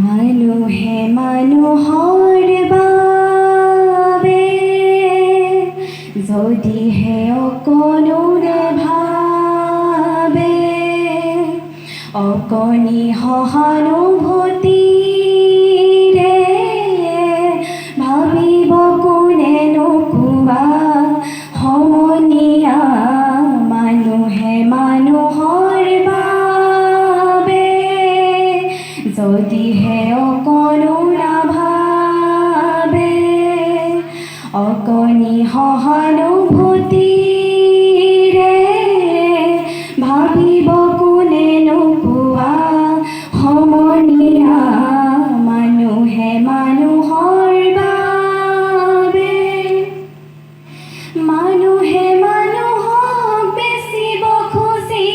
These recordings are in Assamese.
মানুহে মানুহৰ বাবে যদিহে অকণোৰে ভাবে অকণি সহানুভূতিৰে ভাবিব কোনেনো কোৱা সমনীয়া মানুহে মানুহৰ বাবে যদিহে অকণো নাভাবে অকণি সহানুভূতিৰে ভাবিব কোনেনো কোৱা সমনীয়া মানুহে মানুহৰ বাবে মানুহে মানুহক বেচিব খুজি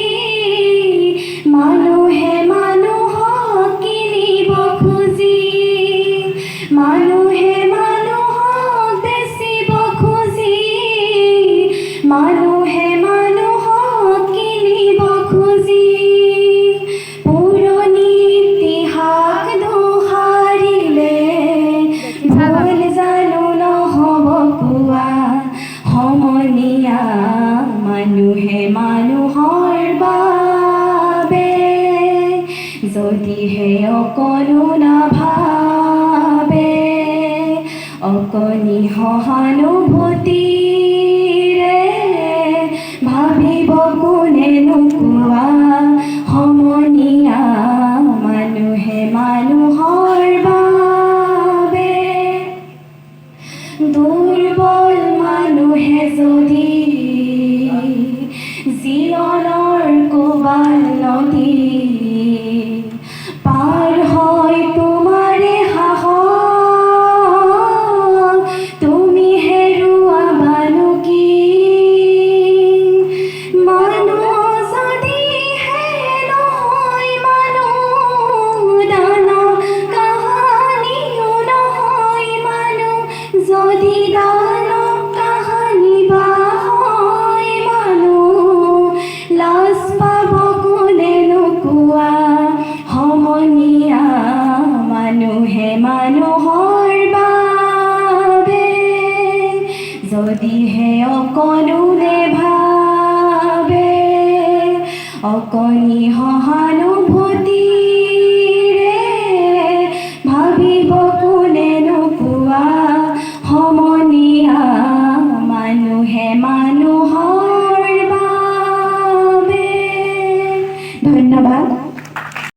মানুহে মানুহক কিনিব খুজি মানুহে মানুহক বেচিব খুজি মানুহে মানুহক কিনিব খুজি পুৰণি ইতিহাস দোহাৰিলে ভুল জানো নহ'ব কোৱা সমনীয়া মানুহে মানুহৰ বাবে যদিহে অকণো নাভাবে অকণি সহানুভূতিৰে ভাবিব কোনেনো কোৱা সমনীয়া মানুহে মানুহৰ বাবে দুৰ্বল মানুহে যদি জীৱনৰ কোবাল নদী পাৰ হয় তোমাৰে সাহস তুমি হেৰুৱাবানো কি মানুহ যদিহে নহয় মানুহ দানা কাহানিও নহয় মানুহ যদি দানৱ কাহানি বা হয় মানুহ লাজ পাব কোনেনো কোৱা সমনীয়া মানুহে মানুহৰ বাবে যদিহে অকণো নেভাবে অকণি সহানুভূতি